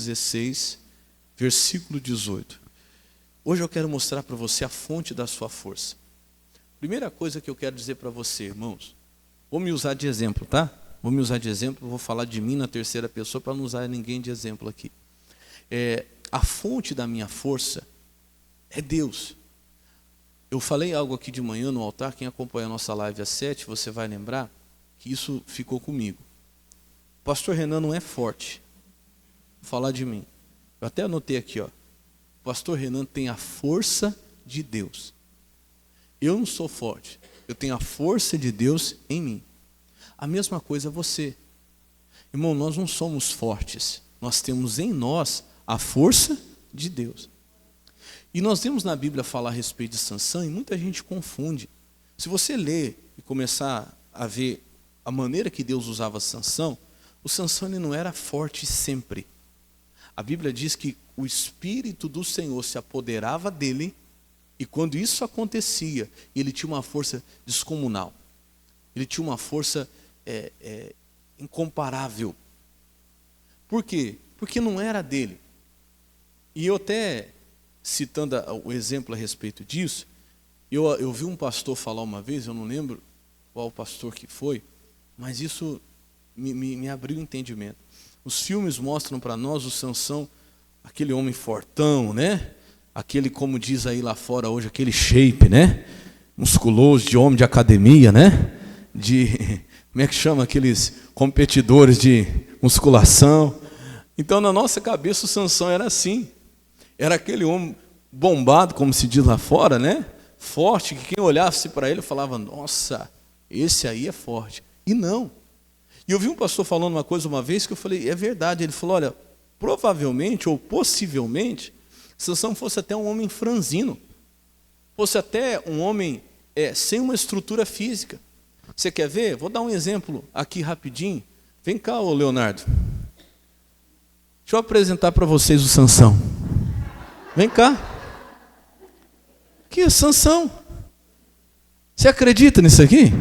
16, versículo 18. Hoje eu quero mostrar para você a fonte da sua força. Primeira coisa que eu quero dizer para você, irmãos, vou me usar de exemplo, tá? Vou me usar de exemplo, vou falar de mim na terceira pessoa para não usar ninguém de exemplo aqui. A fonte da minha força é Deus. Eu falei algo aqui de manhã no altar, quem acompanha a nossa live às 7, você vai lembrar que isso ficou comigo. O pastor Renan não é forte. Vou falar de mim. Eu até anotei aqui, ó. O pastor Renan tem a força de Deus. Eu não sou forte. Eu tenho a força de Deus em mim. A mesma coisa é você. Irmão, nós não somos fortes. Nós temos em nós a força de Deus. E nós vemos na Bíblia falar a respeito de Sansão e muita gente confunde. Se você ler e começar a ver a maneira que Deus usava Sansão, o Sansão ele não era forte sempre. A Bíblia diz que o Espírito do Senhor se apoderava dele e quando isso acontecia, ele tinha uma força descomunal. Ele tinha uma força incomparável. Por quê? Porque não era dele. E eu até, citando o exemplo a respeito disso, eu vi um pastor falar uma vez, eu não lembro qual pastor que foi, mas isso me abriu o entendimento. Os filmes mostram para nós o Sansão, aquele homem fortão, né? Aquele, como diz aí lá fora hoje, aquele shape, né? Musculoso, de homem de academia, né? Como é que chama aqueles competidores de musculação? Então, na nossa cabeça, o Sansão era assim. Era aquele homem bombado, como se diz lá fora, né? Forte, que quem olhasse para ele falava, nossa, esse aí é forte. E não. E eu vi um pastor falando uma coisa uma vez que eu falei, é verdade. Ele falou, olha, provavelmente ou possivelmente, Sansão fosse até um homem franzino. Fosse até um homem sem uma estrutura física. Você quer ver? Vou dar um exemplo aqui rapidinho. Vem cá, ô Leonardo. Deixa eu apresentar para vocês o Sansão. Vem cá. Aqui é Sansão. Você acredita nisso aqui?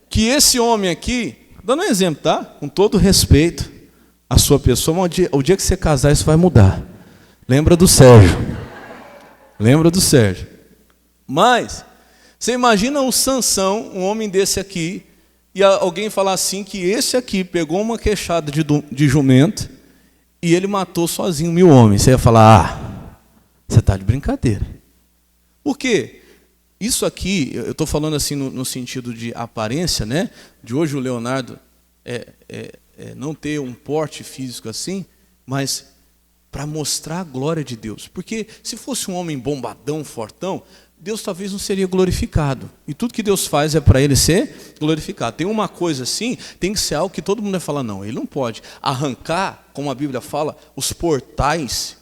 Que esse homem aqui, dando um exemplo, tá? Com todo respeito à sua pessoa, mas o dia que você casar, isso vai mudar. Lembra do Sérgio. Lembra do Sérgio. Mas, você imagina o Sansão, um homem desse aqui, e alguém falar assim, que esse aqui pegou uma queixada de jumento, e ele matou sozinho 1000 homens. Você ia falar, você está de brincadeira. Por quê? Isso aqui, eu estou falando assim no sentido de aparência, né? De hoje o Leonardo não ter um porte físico assim, mas para mostrar a glória de Deus. Porque se fosse um homem bombadão, fortão, Deus talvez não seria glorificado. E tudo que Deus faz é para ele ser glorificado. Tem uma coisa assim, tem que ser algo que todo mundo vai falar, não, ele não pode arrancar, como a Bíblia fala, os portais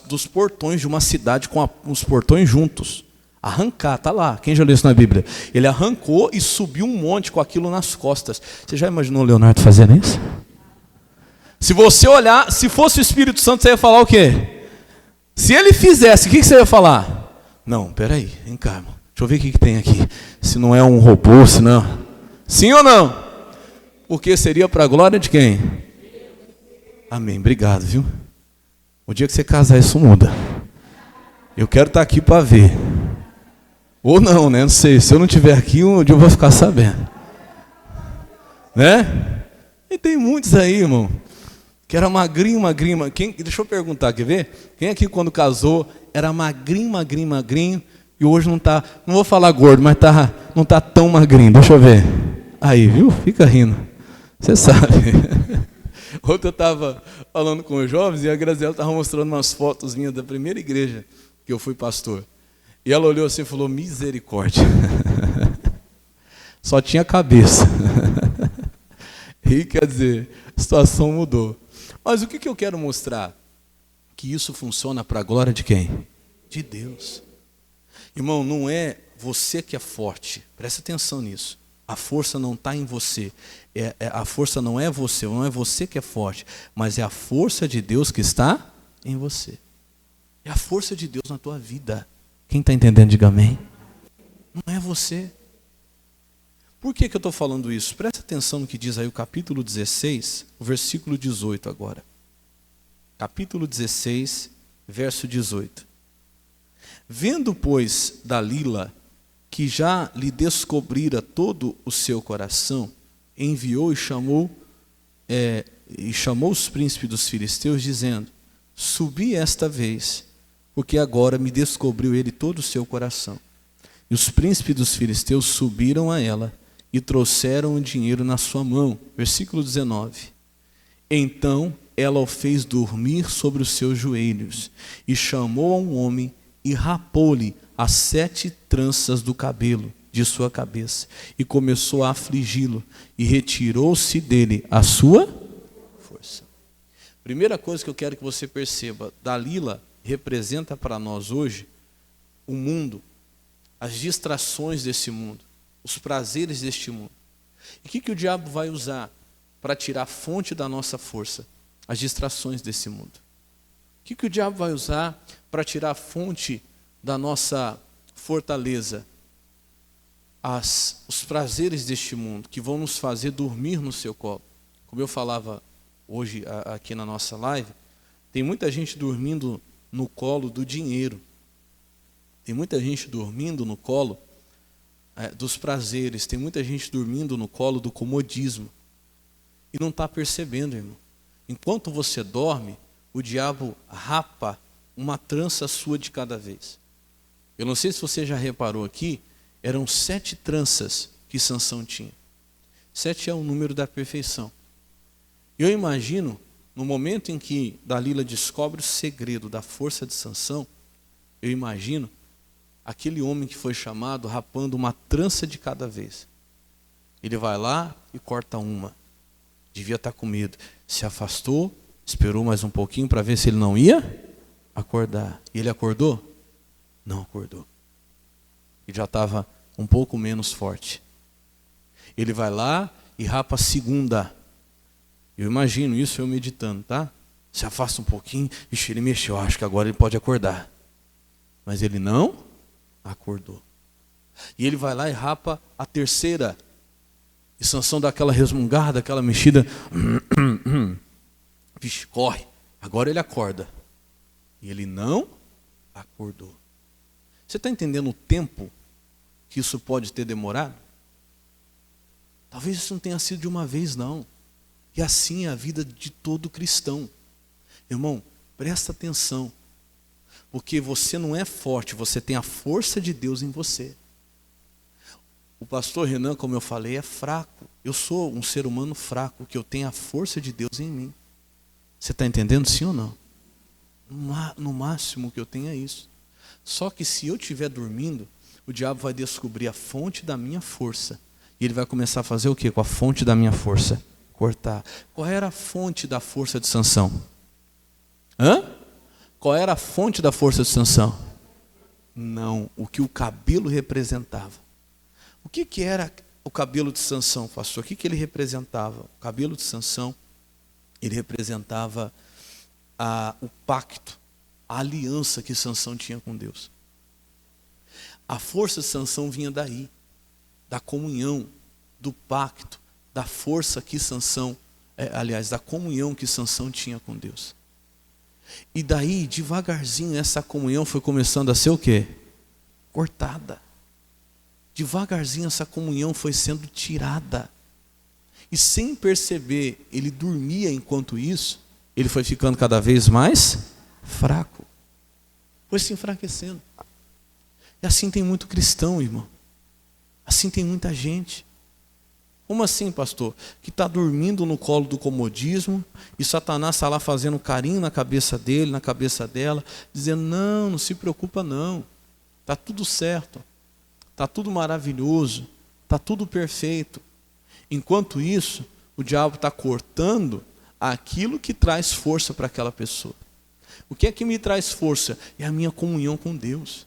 dos portões de uma cidade com os portões juntos. Arrancar, está lá, quem já leu isso na Bíblia? Ele arrancou e subiu um monte com aquilo nas costas. Você já imaginou o Leonardo fazendo isso? Se você olhar, se fosse o Espírito Santo, você ia falar o quê? Se ele fizesse, o que você ia falar? Não, peraí, vem cá, irmão. Deixa eu ver o que tem aqui. Se não é um robô, se não... Sim ou não? Porque seria para a glória de quem? Amém, obrigado, viu? O dia que você casar, isso muda. Eu quero estar aqui para ver. Ou não, né? Não sei. Se eu não estiver aqui, um dia eu vou ficar sabendo. Né? E tem muitos aí, irmão, que era magrinho. Deixa eu perguntar, quer ver? Quem aqui quando casou era magrinho, e hoje não está, não vou falar gordo, mas não está tão magrinho. Deixa eu ver. Aí, viu? Fica rindo. Você sabe. Ontem eu estava falando com os jovens e a Graziela estava mostrando umas fotos minhas da primeira igreja que eu fui pastor. E ela olhou assim e falou, misericórdia. Só tinha cabeça. E quer dizer, a situação mudou. Mas o que eu quero mostrar? Que isso funciona para a glória de quem? De Deus. Irmão, não é você que é forte. Presta atenção nisso. A força não está em você. A força não é você que é forte, mas é a força de Deus que está em você. É a força de Deus na tua vida. Quem está entendendo, diga amém. Não é você. Por que eu estou falando isso? Presta atenção no que diz aí o capítulo 16, o versículo 18 agora. capítulo 16, verso 18. Vendo, pois, Dalila, que já lhe descobrira todo o seu coração, enviou e chamou os príncipes dos filisteus, dizendo: subi esta vez, porque agora me descobriu ele todo o seu coração. E os príncipes dos filisteus subiram a ela e trouxeram o dinheiro na sua mão. Versículo 19. Então ela o fez dormir sobre os seus joelhos, e chamou a um homem, e rapou-lhe as 7 tranças do cabelo de sua cabeça, e começou a afligi-lo, e retirou-se dele a sua força. Primeira coisa que eu quero que você perceba: Dalila representa para nós hoje o mundo, as distrações desse mundo, os prazeres deste mundo. E o que o diabo vai usar para tirar a fonte da nossa força? As distrações desse mundo. O que o diabo vai usar para tirar a fonte da nossa fortaleza? Os prazeres deste mundo, que vão nos fazer dormir no seu colo. Como eu falava hoje aqui na nossa live, tem muita gente dormindo no colo do dinheiro. Tem muita gente dormindo no colo dos prazeres. Tem muita gente dormindo no colo do comodismo. E não está percebendo, irmão. Enquanto você dorme, o diabo rapa uma trança sua de cada vez. Eu não sei se você já reparou aqui, eram 7 tranças que Sansão tinha. 7 é o número da perfeição. Eu imagino, no momento em que Dalila descobre o segredo da força de Sansão, eu imagino aquele homem que foi chamado rapando uma trança de cada vez. Ele vai lá e corta uma. Devia estar com medo. Se afastou, esperou mais um pouquinho para ver se ele não ia acordar. E ele acordou? Não acordou. Ele já estava um pouco menos forte. Ele vai lá e rapa a segunda. Eu imagino isso, eu meditando, tá? Se afasta um pouquinho, ixi, ele mexeu, acho que agora ele pode acordar. Mas ele não acordou. E ele vai lá e rapa a terceira. E Sansão dá aquela resmungada, aquela mexida. Vixe, corre. Agora ele acorda. E ele não acordou. Você está entendendo o tempo que isso pode ter demorado? Talvez isso não tenha sido de uma vez, não. E assim é a vida de todo cristão. Irmão, presta atenção. Porque você não é forte, você tem a força de Deus em você. O pastor Renan, como eu falei, é fraco. Eu sou um ser humano fraco, que eu tenho a força de Deus em mim. Você está entendendo, sim ou não? No máximo que eu tenho é isso. Só que se eu estiver dormindo, o diabo vai descobrir a fonte da minha força. E ele vai começar a fazer o quê com a fonte da minha força? Cortar. Qual era a fonte da força de Sansão? Qual era a fonte da força de Sansão? Não, o que o cabelo representava. O que era o cabelo de Sansão, pastor? O que ele representava? O cabelo de Sansão, ele representava o pacto, a aliança que Sansão tinha com Deus. A força de Sansão vinha daí, da comunhão, do pacto, da força que Sansão, da comunhão que Sansão tinha com Deus. E daí, devagarzinho, essa comunhão foi começando a ser o quê? Cortada. Devagarzinho essa comunhão foi sendo tirada. E sem perceber, ele dormia enquanto isso, ele foi ficando cada vez mais fraco. Foi se enfraquecendo. E assim tem muito cristão, irmão. Assim tem muita gente. Como assim, pastor? Que está dormindo no colo do comodismo e Satanás está lá fazendo carinho na cabeça dele, na cabeça dela, dizendo: não se preocupa não. Está tudo certo. Está tudo maravilhoso. Está tudo perfeito. Enquanto isso, o diabo está cortando aquilo que traz força para aquela pessoa. O que é que me traz força? É a minha comunhão com Deus.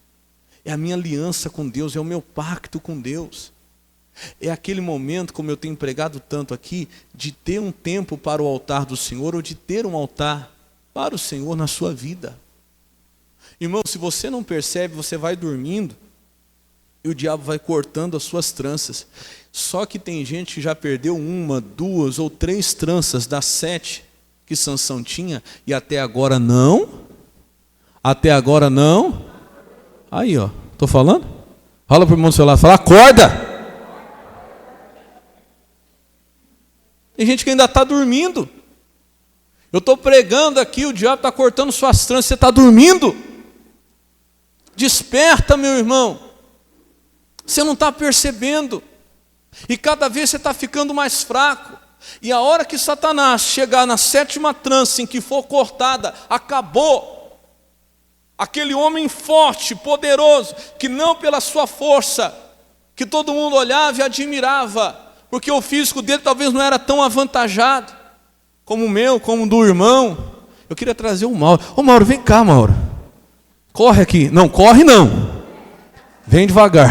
É a minha aliança com Deus, é o meu pacto com Deus. É aquele momento, como eu tenho pregado tanto aqui, de ter um tempo para o altar do Senhor, ou de ter um altar para o Senhor na sua vida. Irmão, se você não percebe, você vai dormindo, e o diabo vai cortando as suas tranças. Só que tem gente que já perdeu 1, 2 ou 3 tranças das 7, que Sansão tinha e até agora não? Até agora não? Aí, ó, estou falando? Fala para o irmão do seu lado, fala, acorda! Tem gente que ainda está dormindo. Eu estou pregando aqui, o diabo está cortando suas tranças, você está dormindo. Desperta, meu irmão. Você não está percebendo. E cada vez você está ficando mais fraco. E a hora que Satanás chegar na 7ª trança em que for cortada, acabou. Aquele homem forte, poderoso, que não pela sua força, que todo mundo olhava e admirava, porque o físico dele talvez não era tão avantajado, como o meu, como o do irmão. Eu queria trazer o Mauro. Ô Mauro, vem cá, Mauro. Corre aqui. Não, corre não. Vem devagar.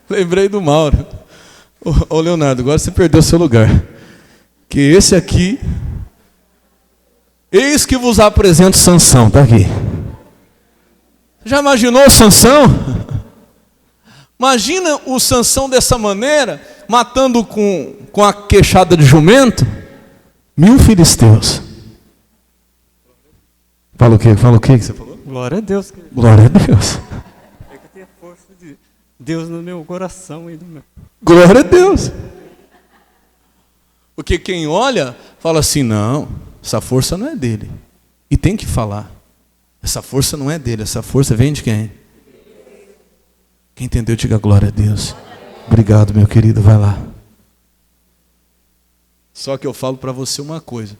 Lembrei do Mauro. Ô Leonardo, agora você perdeu seu lugar. Que esse aqui, eis que vos apresento Sansão, está aqui. Já imaginou Sansão? Imagina o Sansão dessa maneira, matando com a queixada de jumento 1000 filisteus. Fala o quê? Fala o quê que você falou? Glória a Deus. Glória a Deus. É que tem a força de Deus no meu coração e no meu. Glória a Deus. Porque quem olha, fala assim, não, essa força não é dele. E tem que falar. Essa força não é dele, essa força vem de quem? Quem entendeu, diga glória a Deus. Obrigado, meu querido, vai lá. Só que eu falo para você uma coisa.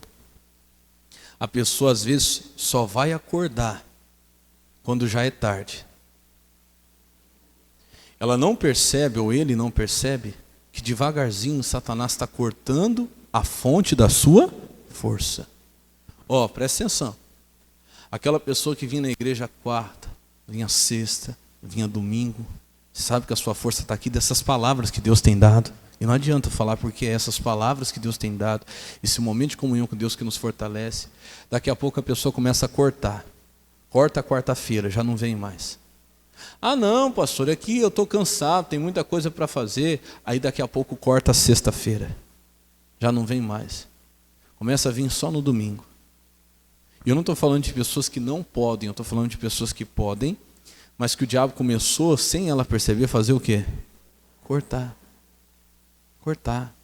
A pessoa às vezes só vai acordar quando já é tarde. Ela não percebe, ou ele não percebe, que devagarzinho Satanás está cortando a fonte da sua força. Ó, presta atenção. Aquela pessoa que vinha na igreja quarta, vinha sexta, vinha domingo, sabe que a sua força está aqui dessas palavras que Deus tem dado. E não adianta falar porque é essas palavras que Deus tem dado, esse momento de comunhão com Deus que nos fortalece. Daqui a pouco a pessoa começa a cortar. Corta a quarta-feira, já não vem mais. Ah não, pastor, aqui eu estou cansado, tem muita coisa para fazer. Aí daqui a pouco corta a sexta-feira. Já não vem mais. Começa a vir só no domingo. E eu não estou falando de pessoas que não podem, eu estou falando de pessoas que podem, mas que o diabo começou, sem ela perceber, a fazer o quê? Cortar. Cortar.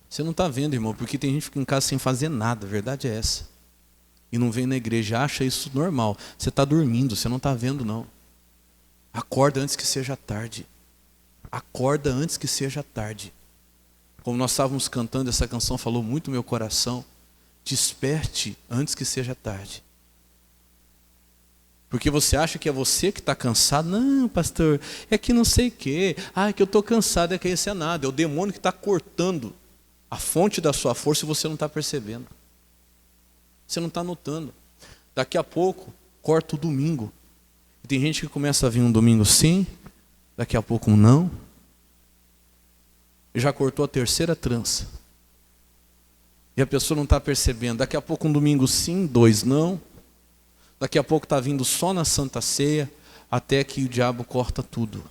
Você não está vendo, irmão, porque tem gente que fica em casa sem fazer nada, a verdade é essa. E não vem na igreja, acha isso normal. Você está dormindo, você não está vendo não. Acorda antes que seja tarde. Acorda antes que seja tarde. Como nós estávamos cantando, essa canção falou muito no meu coração. Desperte antes que seja tarde. Porque você acha que é você que está cansado. Não, pastor, é que não sei o quê. Ah, é que eu estou cansado, é que isso é nada. É o demônio que está cortando a fonte da sua força e você não está percebendo. Você não está notando. Daqui a pouco, corta o domingo. E tem gente que começa a vir um domingo sim, daqui a pouco um não. E já cortou a terceira trança. E a pessoa não está percebendo. Daqui a pouco um domingo sim, 2 não. Daqui a pouco está vindo só na Santa Ceia, até que o diabo corta tudo.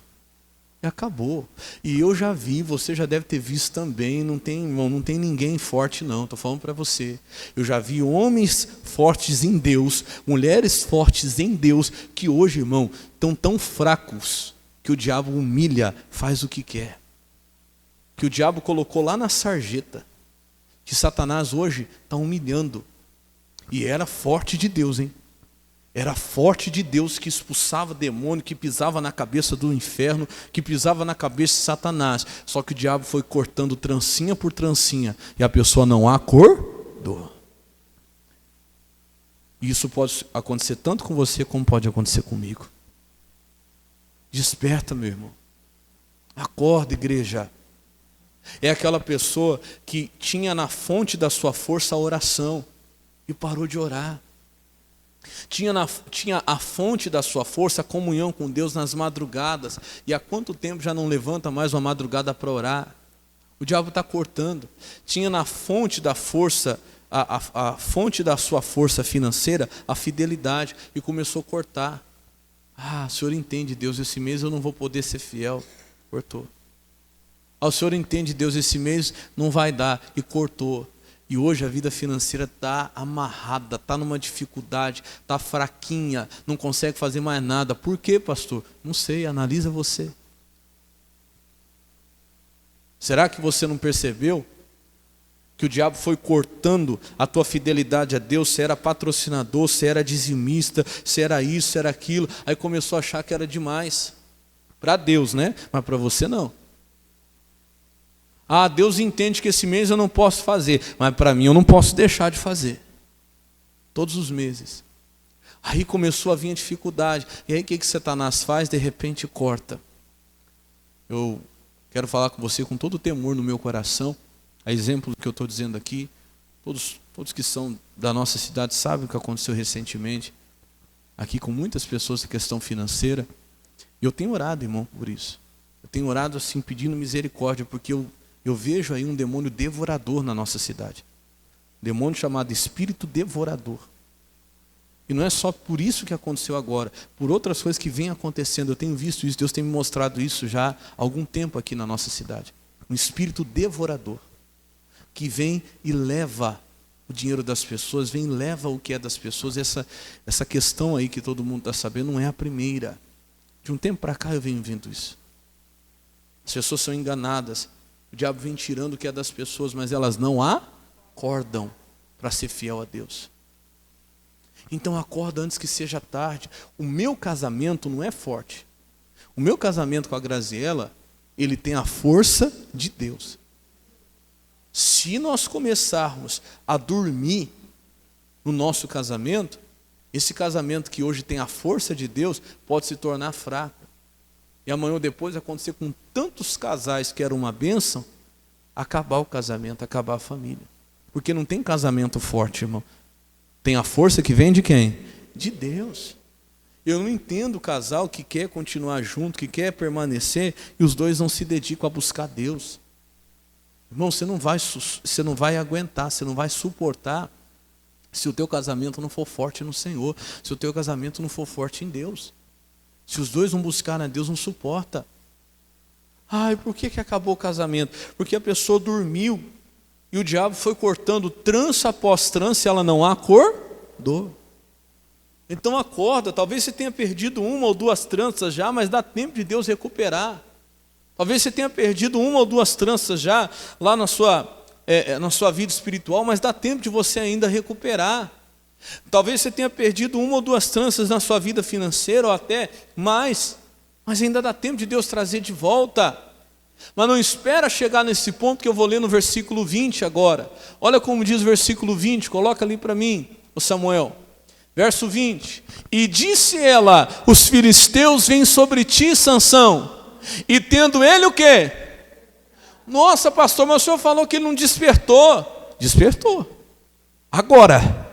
E acabou. E eu já vi, você já deve ter visto também, não tem, irmão, não tem ninguém forte não, estou falando para você. Eu já vi homens fortes em Deus, mulheres fortes em Deus, que hoje, irmão, estão tão fracos, que o diabo humilha, faz o que quer. Que o diabo colocou lá na sarjeta, que Satanás hoje está humilhando. E era forte de Deus, hein? Era forte de Deus que expulsava demônio, que pisava na cabeça do inferno, que pisava na cabeça de Satanás. Só que o diabo foi cortando trancinha por trancinha e a pessoa não acordou. E isso pode acontecer tanto com você como pode acontecer comigo. Desperta, meu irmão. Acorda, igreja. É aquela pessoa que tinha na fonte da sua força a oração e parou de orar. Tinha a fonte da sua força a comunhão com Deus nas madrugadas. E há quanto tempo já não levanta mais uma madrugada para orar? O diabo está cortando. Tinha na fonte da força, a fonte da sua força financeira, a fidelidade. E começou a cortar. Ah, o senhor entende, Deus, esse mês eu não vou poder ser fiel. Cortou. O senhor entende, Deus, esse mês não vai dar. E cortou. E hoje a vida financeira está amarrada, está numa dificuldade, está fraquinha, não consegue fazer mais nada. Por quê, pastor? Não sei, analisa você. Será que você não percebeu que o diabo foi cortando a tua fidelidade a Deus? Você era patrocinador, você era dizimista, você era isso, você era aquilo. Aí começou a achar que era demais. Para Deus, né? Mas para você não. Deus entende que esse mês eu não posso fazer, mas para mim eu não posso deixar de fazer. Todos os meses. Aí começou a vir a dificuldade. E aí o que Satanás faz? De repente corta. Eu quero falar com você com todo o temor no meu coração. A exemplo do que eu estou dizendo aqui. Todos que são da nossa cidade sabem o que aconteceu recentemente. Aqui com muitas pessoas em questão financeira. E eu tenho orado, irmão, por isso. Eu tenho orado assim, pedindo misericórdia, porque eu vejo aí um demônio devorador na nossa cidade. Um demônio chamado espírito devorador. E não é só por isso que aconteceu agora, por outras coisas que vêm acontecendo. Eu tenho visto isso, Deus tem me mostrado isso já há algum tempo aqui na nossa cidade. Um espírito devorador, que vem e leva o dinheiro das pessoas, vem e leva o que é das pessoas. Essa questão aí que todo mundo está sabendo não é a primeira. De um tempo para cá eu venho vendo isso. As pessoas são enganadas. O diabo vem tirando o que é das pessoas, mas elas não acordam para ser fiel a Deus. Então acorda antes que seja tarde. O meu casamento não é forte. O meu casamento com a Graziela, ele tem a força de Deus. Se nós começarmos a dormir no nosso casamento, esse casamento que hoje tem a força de Deus pode se tornar fraco. E amanhã ou depois acontecer com tantos casais que era uma bênção, acabar o casamento, acabar a família. Porque não tem casamento forte, irmão. Tem a força que vem de quem? De Deus. Eu não entendo o casal que quer continuar junto, que quer permanecer, e os dois não se dedicam a buscar Deus. Irmão, você não vai aguentar, você não vai suportar se o teu casamento não for forte no Senhor, se o teu casamento não for forte em Deus. Se os dois não buscarem a Deus, não suporta. E por que acabou o casamento? Porque a pessoa dormiu e o diabo foi cortando trança após trança e ela não acordou. Então acorda, talvez você tenha perdido uma ou duas tranças já, mas dá tempo de Deus recuperar. Talvez você tenha perdido uma ou duas tranças já lá na sua vida espiritual, mas dá tempo de você ainda recuperar. Talvez você tenha perdido uma ou duas tranças na sua vida financeira ou até mais, mas ainda dá tempo de Deus trazer de volta. Mas não espera chegar nesse ponto que eu vou ler no versículo 20 agora. Olha como diz o versículo 20, coloca ali para mim, o Samuel. Verso 20. E disse ela: os filisteus vêm sobre ti, Sansão. E tendo ele o quê? Nossa, pastor, mas o senhor falou que ele não despertou. Despertou. Agora.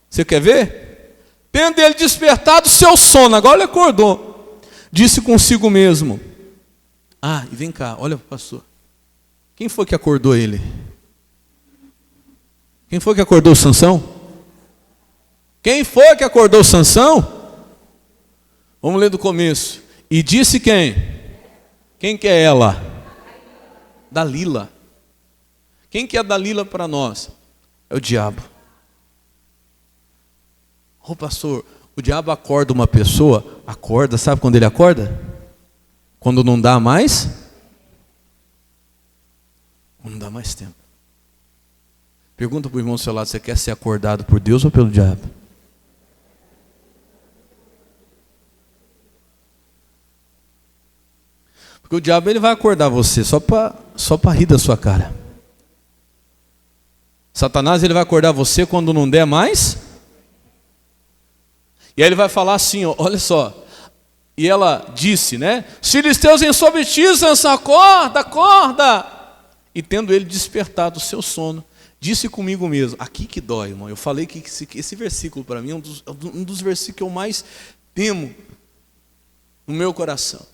Você quer ver? Tendo ele despertado seu sono, agora ele acordou. Disse consigo mesmo. E vem cá, olha pastor. Quem foi que acordou ele? Quem foi que acordou Sansão? Quem foi que acordou Sansão? Vamos ler do começo. E disse quem? Quem que é ela? Dalila. Quem que é Dalila para nós? É o diabo. Pastor, o diabo acorda uma pessoa, acorda, sabe quando ele acorda? Quando não dá mais? Quando não dá mais tempo. Pergunta para o irmão do seu lado, você quer ser acordado por Deus ou pelo diabo? Porque o diabo ele vai acordar você só para rir da sua cara. Satanás ele vai acordar você quando não der mais. E aí ele vai falar assim, olha só. E ela disse, né? Os filisteus vêm sobre ti, Sansão, acorda, acorda. E tendo ele despertado o seu sono, disse comigo mesmo. Aqui que dói, irmão. Eu falei que esse versículo para mim é um dos versículos que eu mais temo no meu coração.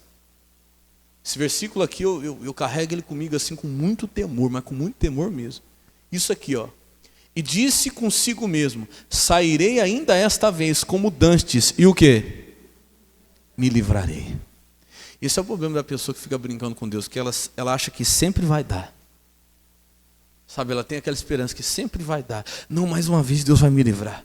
Esse versículo aqui, eu carrego ele comigo assim com muito temor, mas com muito temor mesmo. Isso aqui, E disse consigo mesmo, sairei ainda esta vez como dantes, e o quê? Me livrarei. Esse é o problema da pessoa que fica brincando com Deus, que ela acha que sempre vai dar. Sabe, ela tem aquela esperança que sempre vai dar. Não, mais uma vez Deus vai me livrar.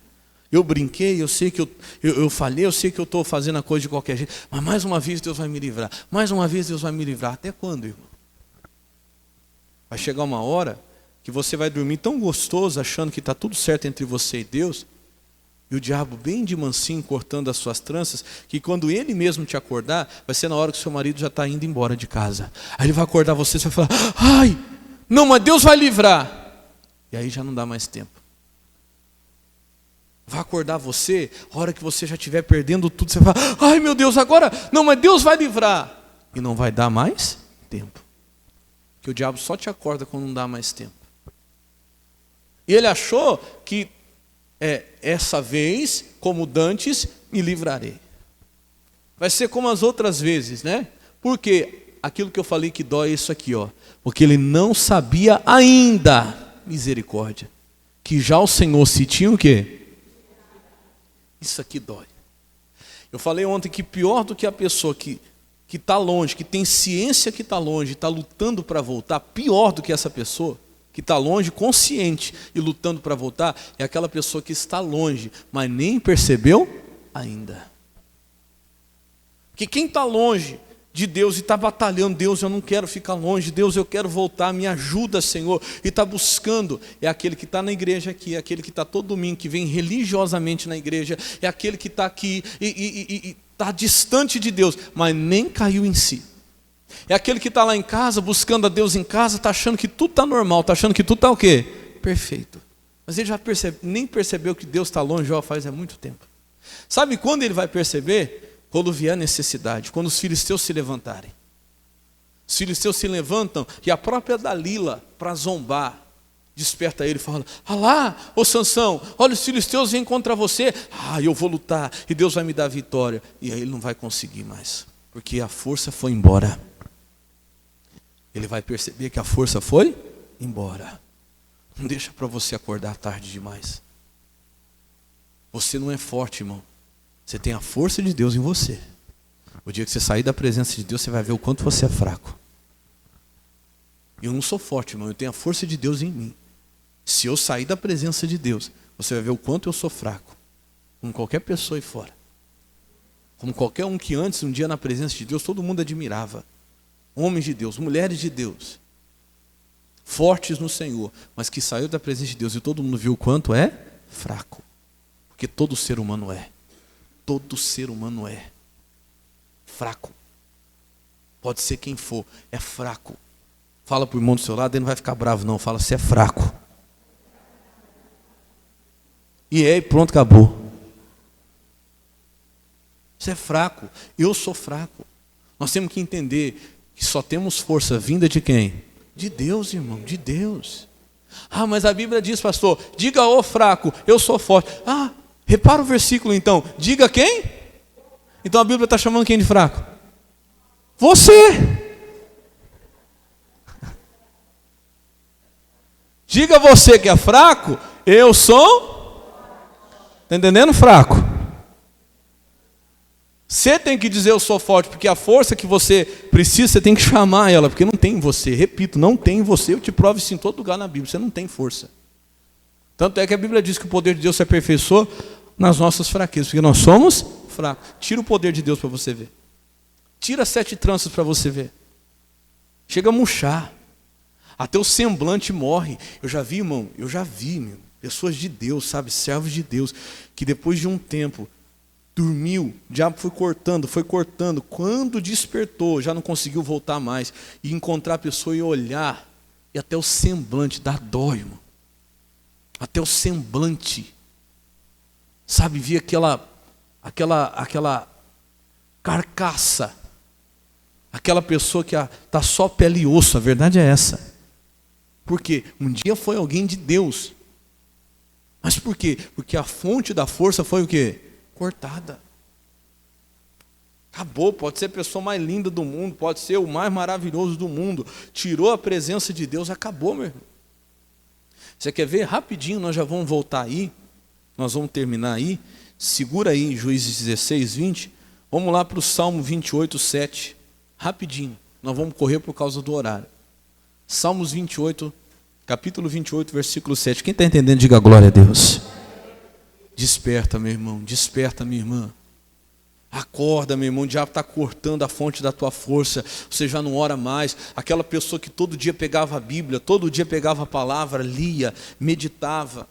Eu brinquei, eu sei que eu falhei, eu sei que eu estou fazendo a coisa de qualquer jeito, mas mais uma vez Deus vai me livrar. Mais uma vez Deus vai me livrar. Até quando, irmão? Vai chegar uma hora que você vai dormir tão gostoso, achando que está tudo certo entre você e Deus, e o diabo bem de mansinho cortando as suas tranças, que quando ele mesmo te acordar, vai ser na hora que seu marido já está indo embora de casa. Aí ele vai acordar você e vai falar, ai, não, mas Deus vai livrar. E aí já não dá mais tempo. Vai acordar você, a hora que você já estiver perdendo tudo, você vai falar, ai meu Deus, agora, não, mas Deus vai livrar. E não vai dar mais tempo. Porque o diabo só te acorda quando não dá mais tempo. E ele achou que essa vez, como dantes, me livrarei. Vai ser como as outras vezes, né? Porque aquilo que eu falei que dói é isso aqui, ó. Porque ele não sabia ainda, misericórdia, que já o Senhor se tinha o quê? Isso aqui dói. Eu falei ontem que pior do que a pessoa que está longe, que tem ciência que está longe, está lutando para voltar, pior do que essa pessoa que está longe, consciente e lutando para voltar, é aquela pessoa que está longe, mas nem percebeu ainda. Porque quem está longe de Deus e está batalhando, Deus, eu não quero ficar longe, Deus, eu quero voltar, me ajuda, Senhor, e está buscando, é aquele que está na igreja aqui, é aquele que está todo domingo, que vem religiosamente na igreja, é aquele que está aqui e está distante de Deus, mas nem caiu em si. É aquele que está lá em casa, buscando a Deus em casa, está achando que tudo está normal, está achando que tudo está o quê? Perfeito. Mas ele já nem percebeu que Deus está longe, já faz há muito tempo. Sabe quando ele vai perceber? Quando vier a necessidade, quando os filisteus se levantarem. Os filisteus se levantam e a própria Dalila, para zombar, desperta ele e fala, ah lá, ô Sansão, olha, os filisteus vêm contra você. Ah, eu vou lutar e Deus vai me dar vitória. E aí ele não vai conseguir mais, porque a força foi embora. Ele vai perceber que a força foi embora. Não deixa para você acordar tarde demais. Você não é forte, irmão. Você tem a força de Deus em você. O dia que você sair da presença de Deus, você vai ver o quanto você é fraco. Eu não sou forte, irmão. Eu tenho a força de Deus em mim. Se eu sair da presença de Deus, você vai ver o quanto eu sou fraco. Como qualquer pessoa aí fora. Como qualquer um que antes, um dia na presença de Deus, todo mundo admirava. Homens de Deus, mulheres de Deus, fortes no Senhor, mas que saiu da presença de Deus e todo mundo viu o quanto é fraco. Porque todo ser humano é. Todo ser humano é fraco. Pode ser quem for, é fraco. Fala para o irmão do seu lado, ele não vai ficar bravo não, fala, você é fraco. E pronto, acabou. Você é fraco, eu sou fraco. Nós temos que entender que só temos força vinda de quem? De Deus, irmão, de Deus. Ah, mas a Bíblia diz, pastor, diga ô fraco, eu sou forte. Ah, repara o versículo então, diga quem? Então a Bíblia está chamando quem de fraco? Você. Diga você que é fraco, eu sou. Está entendendo, fraco? Você tem que dizer eu sou forte, porque a força que você precisa, você tem que chamar ela, porque não tem em você. Repito, não tem em você. Eu te provo isso em todo lugar na Bíblia. Você não tem força. Tanto é que a Bíblia diz que o poder de Deus se aperfeiçoa nas nossas fraquezas, porque nós somos fracos. Tira o poder de Deus para você ver. Tira 7 tranças para você ver. Chega a murchar. Até o semblante morre. Eu já vi, irmão, pessoas de Deus, sabe, servos de Deus, que depois de um tempo dormiu, o diabo foi cortando, quando despertou, já não conseguiu voltar mais, e encontrar a pessoa e olhar, e até o semblante dá dó, irmão. Até o semblante, sabe, via aquela carcaça, aquela pessoa que está só pele e osso, a verdade é essa. Porque um dia foi alguém de Deus, mas por quê? Porque a fonte da força foi o quê? Cortada. Acabou, pode ser a pessoa mais linda do mundo, pode ser o mais maravilhoso do mundo, tirou a presença de Deus, acabou, meu irmão. Você quer ver? Rapidinho, nós já vamos voltar aí, nós vamos terminar aí, segura aí Juízes 16, 20, vamos lá para o Salmo 28, 7, Rapidinho, nós vamos correr por causa do horário. Salmos 28, capítulo 28, versículo 7. Quem está entendendo, diga glória a Deus. Desperta, meu irmão, desperta, minha irmã. Acorda, meu irmão, o diabo está cortando a fonte da tua força, você já não ora mais. Aquela pessoa que todo dia pegava a Bíblia, todo dia pegava a palavra, lia, meditava,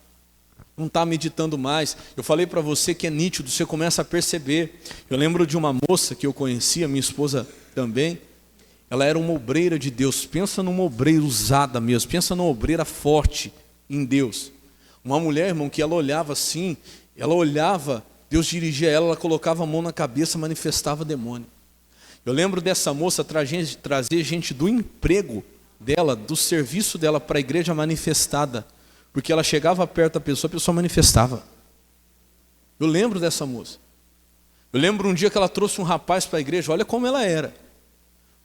não está meditando mais. Eu falei para você que é nítido, você começa a perceber. Eu lembro de uma moça que eu conhecia, minha esposa também. Ela era uma obreira de Deus. Pensa numa obreira usada mesmo, pensa numa obreira forte em Deus. Uma mulher, irmão, que ela olhava assim, ela olhava, Deus dirigia ela colocava a mão na cabeça, manifestava demônio. Eu lembro dessa moça trazer gente do emprego dela, do serviço dela para a igreja manifestada, porque ela chegava perto da pessoa, a pessoa manifestava. Eu lembro dessa moça. Eu lembro um dia que ela trouxe um rapaz para a igreja, olha como ela era.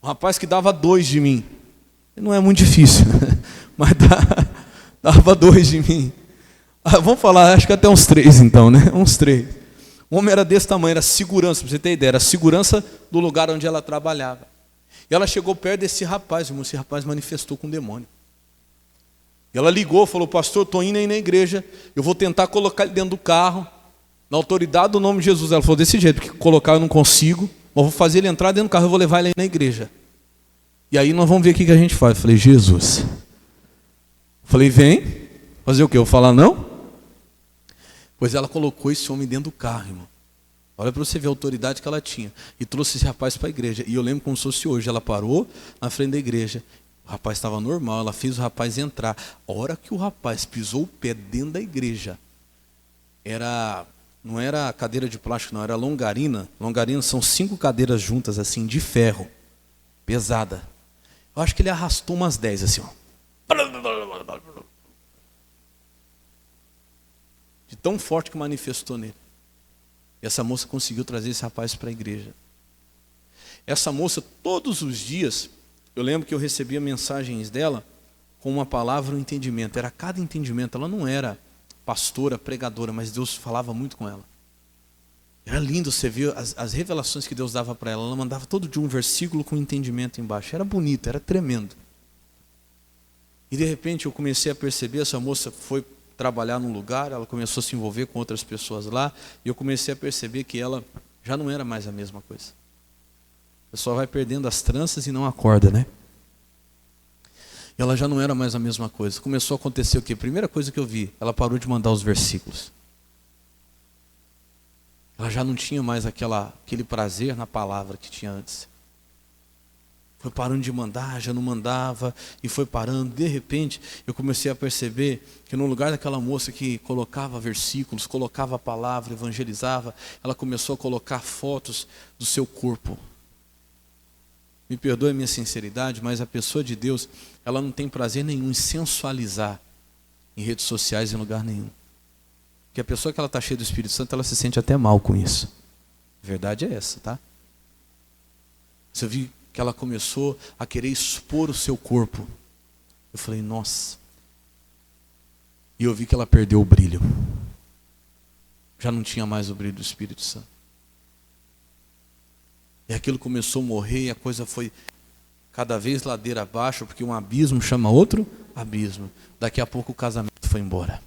Um rapaz que dava 2 de mim. Não é muito difícil, mas dava 2 de mim. Vamos falar, acho que até uns 3 então, né? Uns 3. O homem era desse tamanho, era segurança, para você ter ideia, era segurança do lugar onde ela trabalhava. E ela chegou perto desse rapaz, irmão, esse rapaz manifestou com demônio. E ela ligou, falou, pastor, estou indo aí na igreja, eu vou tentar colocar ele dentro do carro, na autoridade do nome de Jesus. Ela falou, desse jeito, porque colocar eu não consigo, mas vou fazer ele entrar dentro do carro, eu vou levar ele aí na igreja. E aí nós vamos ver o que a gente faz. Eu falei, Jesus. Eu falei, vem, fazer o quê? Eu vou falar não? Pois ela colocou esse homem dentro do carro, irmão. Olha para você ver a autoridade que ela tinha. E trouxe esse rapaz para a igreja. E eu lembro como se fosse hoje. Ela parou na frente da igreja. O rapaz estava normal, ela fez o rapaz entrar. A hora que o rapaz pisou o pé dentro da igreja, não era cadeira de plástico, não, era longarina. Longarina são 5 cadeiras juntas, assim, de ferro. Pesada. Eu acho que ele arrastou umas 10, assim, ó. De tão forte que manifestou nele. E essa moça conseguiu trazer esse rapaz para a igreja. Essa moça, todos os dias, eu lembro que eu recebia mensagens dela com uma palavra, um entendimento. Era cada entendimento. Ela não era pastora, pregadora, mas Deus falava muito com ela. Era lindo você ver as revelações que Deus dava para ela. Ela mandava todo dia um versículo com entendimento embaixo. Era bonito, era tremendo. E de repente eu comecei a perceber, essa moça foi trabalhar num lugar, ela começou a se envolver com outras pessoas lá, e eu comecei a perceber que ela já não era mais a mesma coisa. A pessoa vai perdendo as tranças e não acorda, né? E ela já não era mais a mesma coisa. Começou a acontecer o quê? Primeira coisa que eu vi, ela parou de mandar os versículos. Ela já não tinha mais aquele prazer na palavra que tinha antes. Foi parando de mandar, já não mandava, e foi parando. De repente, eu comecei a perceber que no lugar daquela moça que colocava versículos, colocava a palavra, evangelizava, ela começou a colocar fotos do seu corpo. Me perdoe a minha sinceridade, mas a pessoa de Deus, ela não tem prazer nenhum em sensualizar em redes sociais, em lugar nenhum. Porque a pessoa que ela está cheia do Espírito Santo, ela se sente até mal com isso. A verdade é essa, tá? Você viu que ela começou a querer expor o seu corpo. Eu falei, nossa. E eu vi que ela perdeu o brilho. Já não tinha mais o brilho do Espírito Santo. E aquilo começou a morrer, e a coisa foi cada vez ladeira abaixo, porque um abismo chama outro abismo. Daqui a pouco o casamento foi embora.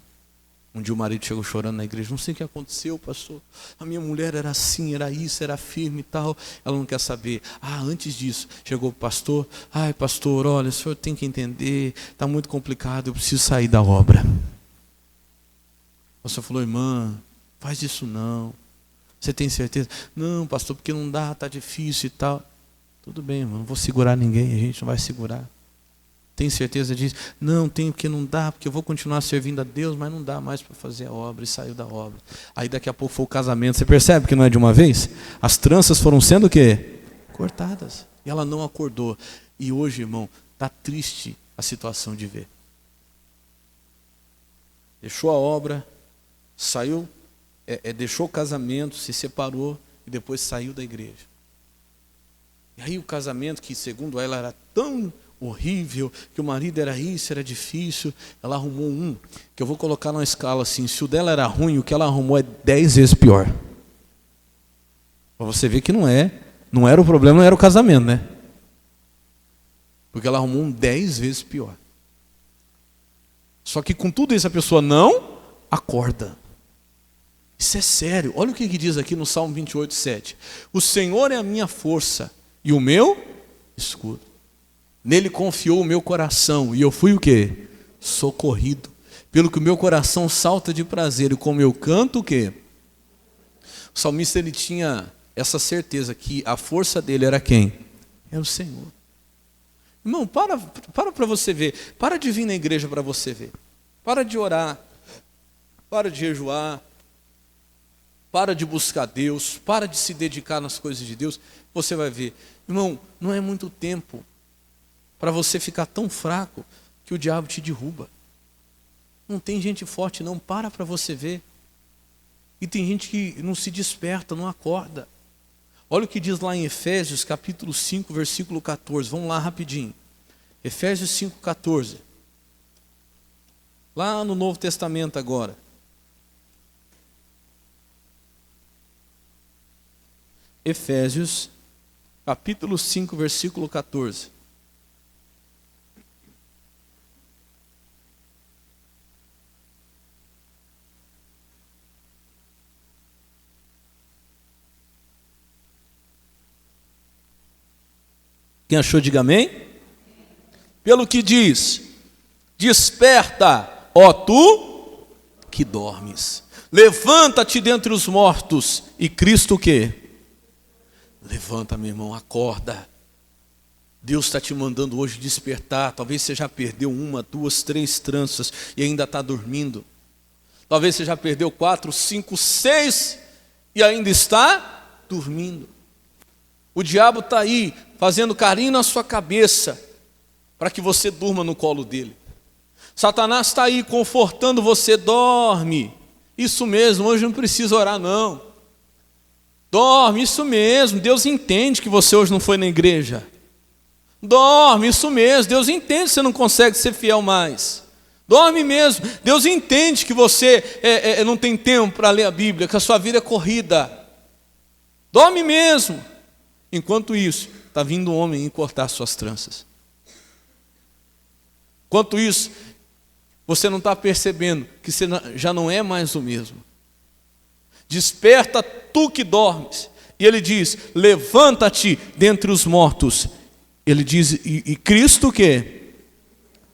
Um dia o marido chegou chorando na igreja, não sei o que aconteceu, pastor. A minha mulher era assim, era isso, era firme e tal. Ela não quer saber. Antes disso, chegou o pastor. Ai, pastor, olha, o senhor tem que entender, está muito complicado, eu preciso sair da obra. O pastor falou, irmã, faz isso não. Você tem certeza? Não, pastor, porque não dá, está difícil e tal. Tudo bem, irmão, não vou segurar ninguém, a gente não vai segurar. Tem certeza disso? Não, tenho, porque não dá, porque eu vou continuar servindo a Deus, mas não dá mais para fazer a obra, e saiu da obra. Aí daqui a pouco foi o casamento. Você percebe que não é de uma vez? As tranças foram sendo o quê? Cortadas. E ela não acordou. E hoje, irmão, está triste a situação de ver. Deixou a obra, saiu, deixou o casamento, se separou e depois saiu da igreja. E aí o casamento, que segundo ela era tão horrível, que o marido era isso, era difícil, ela arrumou um, que eu vou colocar numa escala assim, se o dela era ruim, o que ela arrumou é 10 vezes pior. Para você ver que não era o problema, não era o casamento, né? Porque ela arrumou um 10 vezes pior. Só que com tudo isso a pessoa não acorda. Isso é sério. Olha o que diz aqui no Salmo 28, 7. O Senhor é a minha força e o meu escudo. Nele confiou o meu coração e eu fui o quê? Socorrido. Pelo que o meu coração salta de prazer e como eu canto o quê? O salmista ele tinha essa certeza que a força dele era quem? Era o Senhor. Irmão, para você ver. Para de vir na igreja para você ver. Para de orar. Para de jejuar. Para de buscar Deus. Para de se dedicar nas coisas de Deus. Você vai ver. Irmão, não é muito tempo para você ficar tão fraco que o diabo te derruba. Não tem gente forte não. Para você ver. E tem gente que não se desperta, não acorda. Olha o que diz lá em Efésios, capítulo 5, versículo 14. Vamos lá rapidinho. Efésios 5, 14. Lá no Novo Testamento agora. Efésios, capítulo 5, versículo 14. Quem achou, diga amém. Pelo que diz, desperta, ó tu que dormes. Levanta-te dentre os mortos e Cristo o quê? Levanta, meu irmão, acorda. Deus está te mandando hoje despertar. Talvez você já perdeu 1, 2, 3 tranças e ainda está dormindo. Talvez você já perdeu 4, 5, 6 e ainda está dormindo. O diabo está aí fazendo carinho na sua cabeça para que você durma no colo dele. Satanás está aí confortando você, dorme. Isso mesmo, hoje não precisa orar não. Dorme, isso mesmo, Deus entende que você hoje não foi na igreja. Dorme, isso mesmo, Deus entende que você não consegue ser fiel mais. Dorme mesmo, Deus entende que você não tem tempo para ler a Bíblia, que a sua vida é corrida. Dorme mesmo. Enquanto isso, está vindo um homem cortar suas tranças. Enquanto isso, você não está percebendo que você já não é mais o mesmo. Desperta tu que dormes. E ele diz, levanta-te dentre os mortos. Ele diz, e Cristo o quê?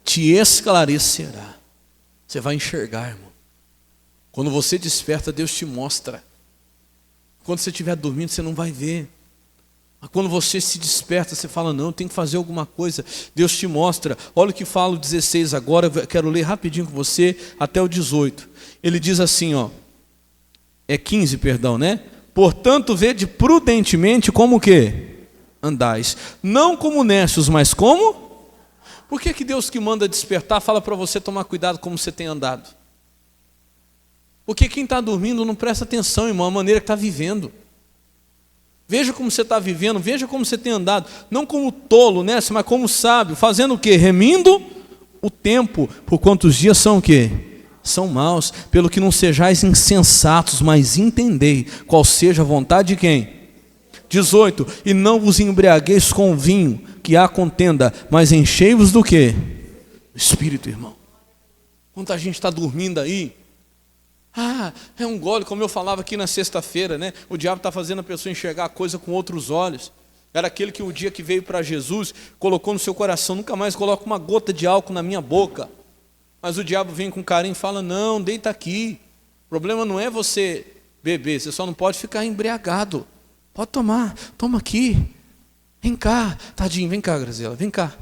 Te esclarecerá. Você vai enxergar, irmão. Quando você desperta, Deus te mostra. Quando você estiver dormindo, você não vai ver. Mas quando você se desperta, você fala, não, tem que fazer alguma coisa. Deus te mostra. Olha o que fala o 16 agora, eu quero ler rapidinho com você até o 18. Ele diz assim, ó, é 15, perdão, né? Portanto, vede prudentemente como o quê? Andais. Não como necios, mas como? Por que Deus que manda despertar fala para você tomar cuidado como você tem andado? Porque quem está dormindo não presta atenção, irmão, a maneira que está vivendo. Veja como você está vivendo, veja como você tem andado, não como tolo, né, mas como sábio, fazendo o quê? Remindo o tempo, por quantos dias são o quê? São maus, pelo que não sejais insensatos, mas entendei qual seja a vontade de quem? 18, e não vos embriagueis com vinho, que há contenda, mas enchei-vos do quê? Do Espírito, irmão. Quanta gente está dormindo aí, é um gole, como eu falava aqui na sexta-feira, né? O diabo está fazendo a pessoa enxergar a coisa com outros olhos. Era aquele que o dia que veio para Jesus, colocou no seu coração, nunca mais coloca uma gota de álcool na minha boca. Mas o diabo vem com carinho e fala, não, deita aqui. O problema não é você beber, você só não pode ficar embriagado. Pode tomar, toma aqui. Vem cá, tadinho, vem cá, Graziela, vem cá.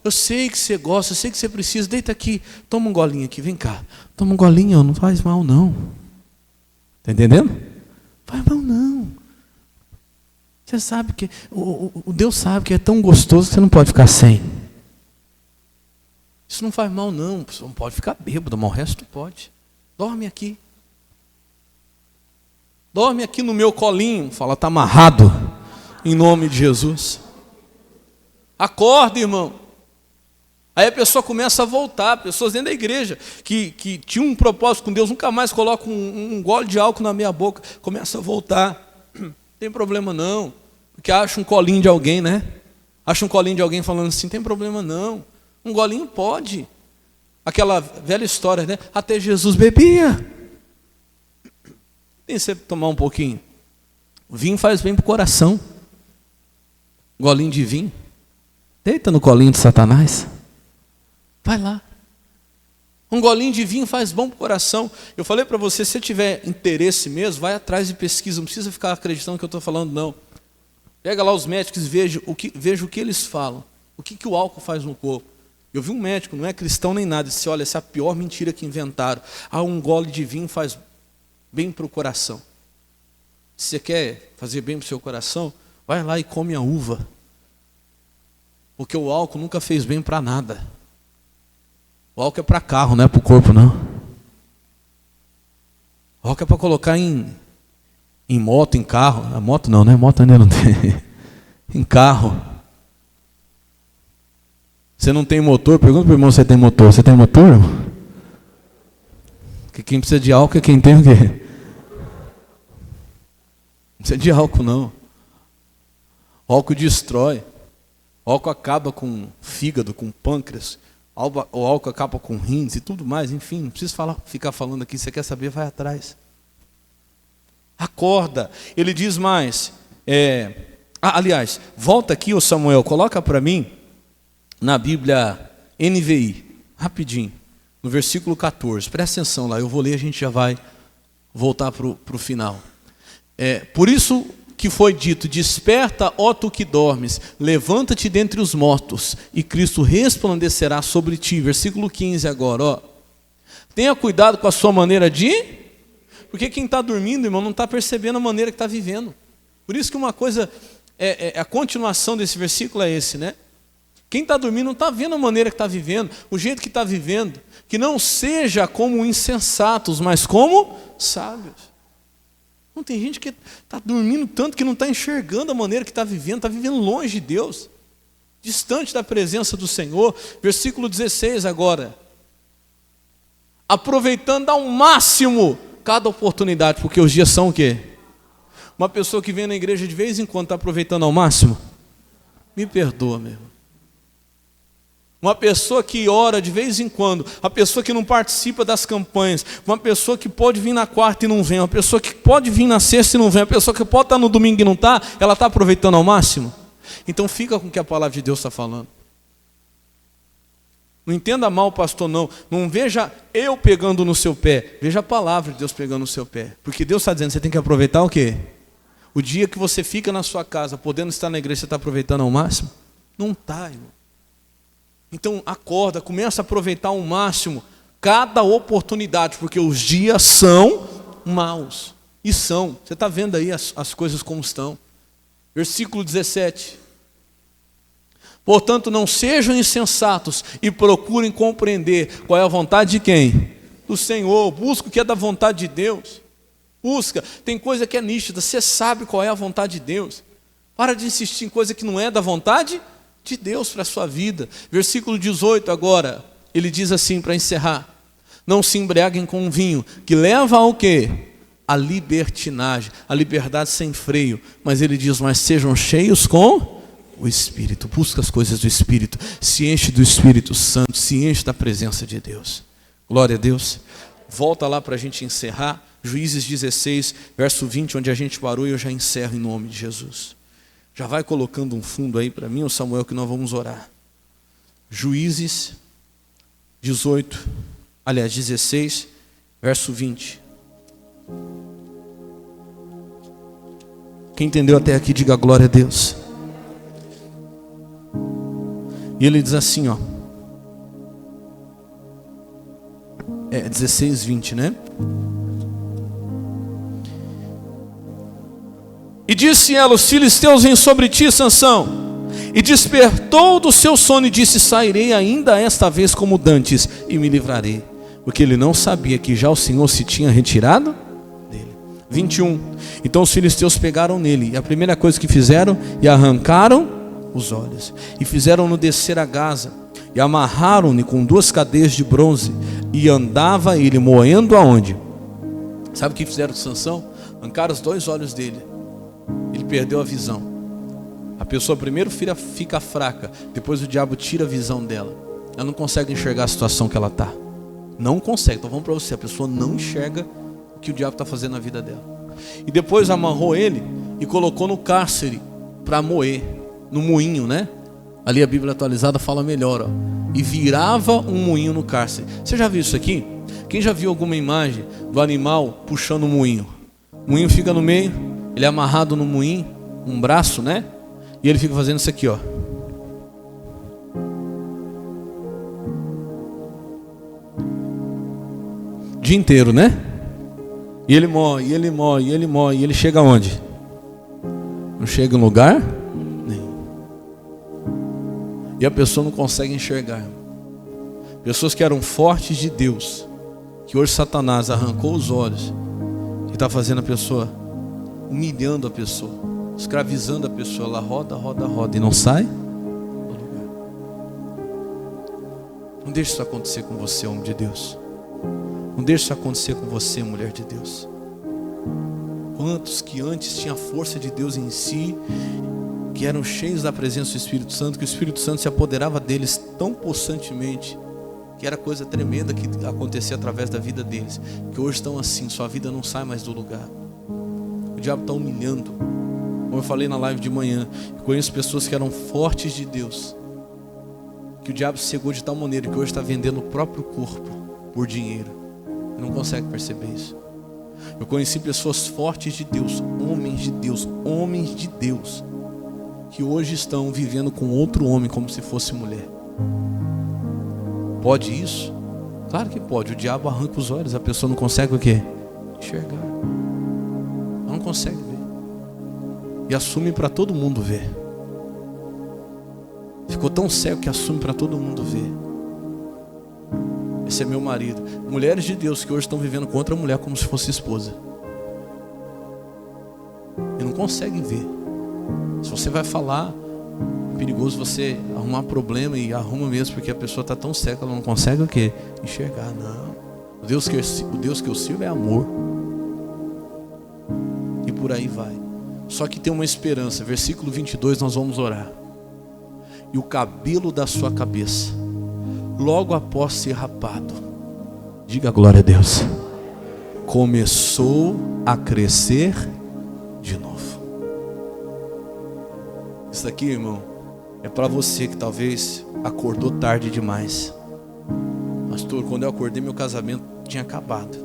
Eu sei que você gosta, eu sei que você precisa, deita aqui, toma um golinho aqui, vem cá. Toma um golinho, não faz mal não. Está entendendo? Não faz mal não. Você sabe que, o Deus sabe que é tão gostoso que você não pode ficar sem. Isso não faz mal não, você não pode ficar bêbado, mas o resto pode. Dorme aqui. Dorme aqui no meu colinho, fala, está amarrado, em nome de Jesus. Acorda, irmão. Aí a pessoa começa a voltar, pessoas dentro da igreja, que tinham um propósito com Deus, nunca mais colocam um gole de álcool na minha boca, começa a voltar. Não tem problema não, porque acha um colinho de alguém, né? Acha um colinho de alguém falando assim, tem problema não. Um golinho pode. Aquela velha história, né? Até Jesus bebia. Tem que tomar um pouquinho. O vinho faz bem para o coração. Golinho de vinho. Deita no colinho de Satanás. Vai lá. Um golinho de vinho faz bom para o coração. Eu falei para você, se você tiver interesse mesmo, vai atrás e pesquisa. Não precisa ficar acreditando que eu estou falando, não. Pega lá os médicos e veja o que eles falam. O que o álcool faz no corpo. Eu vi um médico, não é cristão nem nada, disse, olha, essa é a pior mentira que inventaram. Um gole de vinho faz bem para o coração. Se você quer fazer bem para o seu coração, vai lá e come a uva. Porque o álcool nunca fez bem para nada. O álcool é para carro, não é para o corpo, não. O álcool é para colocar em moto, em carro. A moto não, né? Moto ainda não tem. Em carro. Você não tem motor? Pergunta para o irmão se você tem motor. Você tem motor, irmão? Que quem precisa de álcool é quem tem o quê? Não precisa de álcool, não. O álcool destrói. O álcool acaba com fígado, com pâncreas. O álcool acaba com rins e tudo mais. Enfim, não preciso ficar falando aqui. Você quer saber, vai atrás. Acorda. Ele diz mais. Aliás, volta aqui, ô Samuel. Coloca para mim na Bíblia NVI. Rapidinho. No versículo 14. Presta atenção lá. Eu vou ler, a gente já vai voltar para o final. Por isso que foi dito, desperta, ó tu que dormes, levanta-te dentre os mortos, e Cristo resplandecerá sobre ti. Versículo 15 agora, ó. Tenha cuidado com a sua maneira de... Porque quem está dormindo, irmão, não está percebendo a maneira que está vivendo. Por isso que uma coisa, a continuação desse versículo é esse, né? Quem está dormindo não está vendo a maneira que está vivendo, o jeito que está vivendo. Que não seja como insensatos, mas como sábios. Não, tem gente que está dormindo tanto que não está enxergando a maneira que está vivendo longe de Deus, distante da presença do Senhor. Versículo 16 agora. Aproveitando ao máximo cada oportunidade, porque os dias são o quê? Uma pessoa que vem na igreja de vez em quando está aproveitando ao máximo? Me perdoa, meu irmão. Uma pessoa que ora de vez em quando, a pessoa que não participa das campanhas, uma pessoa que pode vir na quarta e não vem, uma pessoa que pode vir na sexta e não vem, uma pessoa que pode estar no domingo e não está, ela está aproveitando ao máximo? Então fica com o que a palavra de Deus está falando. Não entenda mal, pastor, não. Não veja eu pegando no seu pé, veja a palavra de Deus pegando no seu pé. Porque Deus está dizendo, você tem que aproveitar o quê? O dia que você fica na sua casa, podendo estar na igreja, você está aproveitando ao máximo? Não está, irmão. Então acorda, começa a aproveitar ao máximo cada oportunidade, porque os dias são maus. E são. Você está vendo aí as coisas como estão. Versículo 17. Portanto, não sejam insensatos e procurem compreender qual é a vontade de quem? Do Senhor. Busca o que é da vontade de Deus. Busca. Tem coisa que é nítida. Você sabe qual é a vontade de Deus. Para de insistir em coisa que não é da vontade de Deus para a sua vida. Versículo 18 agora, ele diz assim para encerrar: não se embriaguem com vinho, que leva ao quê? A libertinagem, a liberdade sem freio. Mas ele diz, mas sejam cheios com o Espírito. Busca as coisas do Espírito, se enche do Espírito Santo, se enche da presença de Deus. Glória a Deus. Volta lá para a gente encerrar, Juízes 16, verso 20, onde a gente parou, e eu já encerro em nome de Jesus. Já vai colocando um fundo aí para mim, ô Samuel, que nós vamos orar. Juízes 16, verso 20. Quem entendeu até aqui, diga glória a Deus. E ele diz assim, ó. 16, 20, né? E disse ela, os filisteus vêm sobre ti, Sansão. E despertou do seu sono e disse, sairei ainda esta vez como dantes e me livrarei. Porque ele não sabia que já o Senhor se tinha retirado dele. 21. Então os filisteus pegaram nele, e a primeira coisa que fizeram, e arrancaram os olhos, e fizeram-no descer a Gaza, e amarraram-no com 2 cadeias de bronze, e andava ele moendo aonde? Sabe o que fizeram com Sansão? Arrancaram os 2 olhos dele. Ele perdeu a visão. A pessoa primeiro fica fraca, depois o diabo tira a visão dela. Ela não consegue enxergar a situação que ela está. Não consegue. Então vamos para você, a pessoa não enxerga o que o diabo está fazendo na vida dela. E depois amarrou ele e colocou no cárcere para moer, no moinho, né? Ali a Bíblia atualizada fala melhor, ó. E virava um moinho no cárcere. Você já viu isso aqui? Quem já viu alguma imagem do animal puxando o moinho? O moinho fica no meio, ele é amarrado no moinho, um braço, né? E ele fica fazendo isso aqui, ó. O dia inteiro, né? E ele moe, e ele moe, e ele moe, e ele chega aonde? Não chega em lugar nenhum. E a pessoa não consegue enxergar. Pessoas que eram fortes de Deus, que hoje Satanás arrancou os olhos e está fazendo a pessoa, humilhando a pessoa, escravizando a pessoa. Ela roda, roda, roda e não sai do lugar. Não deixe isso acontecer com você, homem de Deus. Não deixe isso acontecer com você, mulher de Deus. Quantos que antes tinham a força de Deus em si, que eram cheios da presença do Espírito Santo, que o Espírito Santo se apoderava deles tão possantemente, que era coisa tremenda que acontecia através da vida deles, que hoje estão assim, sua vida não sai mais do lugar. O diabo está humilhando. Como eu falei na live de manhã, eu conheço pessoas que eram fortes de Deus, que o diabo cegou de tal maneira que hoje está vendendo o próprio corpo por dinheiro. Não consegue perceber isso. Eu conheci pessoas fortes de Deus, homens de Deus, que hoje estão vivendo com outro homem como se fosse mulher. Pode isso? Claro que pode. O diabo arranca os olhos, a pessoa não consegue o quê? Enxergar. Ela não consegue ver. E assume para todo mundo ver. Ficou tão cego que assume para todo mundo ver. Esse é meu marido. Mulheres de Deus que hoje estão vivendo com outra mulher como se fosse esposa. E não conseguem ver. Se você vai falar, é perigoso você arrumar problema, e arruma mesmo, porque a pessoa está tão cega que ela não consegue o quê? Enxergar. Não. O Deus que eu sirvo é amor. E por aí vai. Só que tem uma esperança. Versículo 22 nós vamos orar. E o cabelo da sua cabeça, logo após ser rapado, diga glória a Deus, começou a crescer de novo. Isso aqui, irmão, é para você que talvez acordou tarde demais. Pastor, quando eu acordei, meu casamento tinha acabado,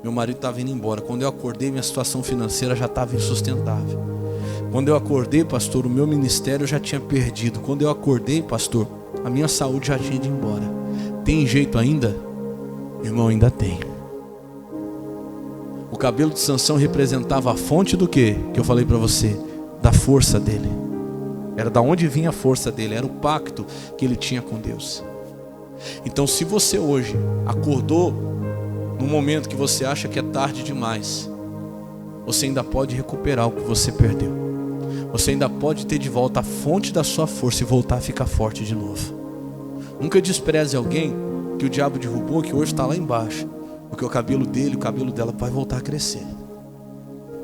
meu marido estava indo embora. Quando eu acordei, minha situação financeira já estava insustentável. Quando eu acordei, pastor, o meu ministério eu já tinha perdido. Quando eu acordei, pastor, a minha saúde já tinha ido embora. Tem jeito ainda? Irmão, ainda tem. O cabelo de Sansão representava a fonte do quê? Que eu falei para você, da força dele. Era da onde vinha a força dele, era o pacto que ele tinha com Deus. Então, se você hoje acordou no momento que você acha que é tarde demais, você ainda pode recuperar o que você perdeu. Você ainda pode ter de volta a fonte da sua força e voltar a ficar forte de novo. Nunca despreze alguém que o diabo derrubou, que hoje está lá embaixo, porque o cabelo dele, o cabelo dela vai voltar a crescer.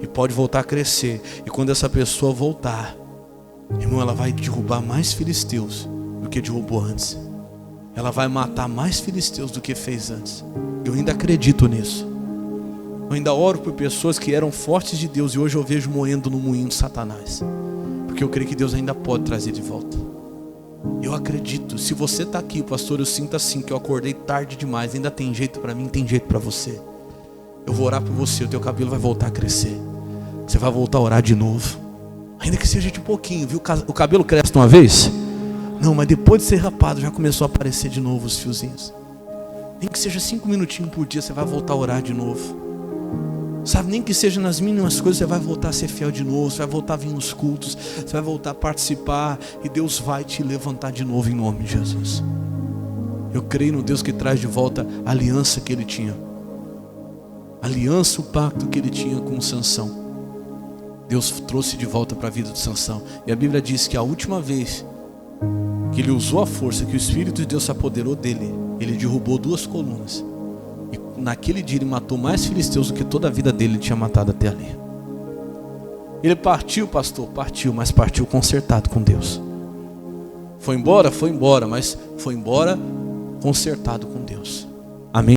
E pode voltar a crescer. E quando essa pessoa voltar, irmão, ela vai derrubar mais filisteus do que derrubou antes. Ela vai matar mais filisteus do que fez antes. Eu ainda acredito nisso. Eu ainda oro por pessoas que eram fortes de Deus e hoje eu vejo moendo no moinho de Satanás. Porque eu creio que Deus ainda pode trazer de volta. Eu acredito. Se você está aqui, pastor, eu sinto assim, que eu acordei tarde demais. Ainda tem jeito para mim, tem jeito para você. Eu vou orar por você, o teu cabelo vai voltar a crescer. Você vai voltar a orar de novo. Ainda que seja de pouquinho, viu? O cabelo cresce de uma vez? Não, mas depois de ser rapado já começou a aparecer de novo os fiozinhos. Nem que seja 5 minutinhos por dia, você vai voltar a orar de novo. Sabe, nem que seja nas mínimas coisas, você vai voltar a ser fiel de novo. Você vai voltar a vir nos cultos, você vai voltar a participar, e Deus vai te levantar de novo em nome de Jesus. Eu creio no Deus que traz de volta a aliança que ele tinha. A aliança, o pacto que ele tinha com Sansão. Deus trouxe de volta para a vida de Sansão. E a Bíblia diz que a última vez que ele usou a força, que o Espírito de Deus se apoderou dele, ele derrubou 2 colunas. E naquele dia ele matou mais filisteus do que toda a vida dele tinha matado até ali. Ele partiu, pastor, partiu, mas partiu consertado com Deus. Foi embora, mas foi embora consertado com Deus. Amém.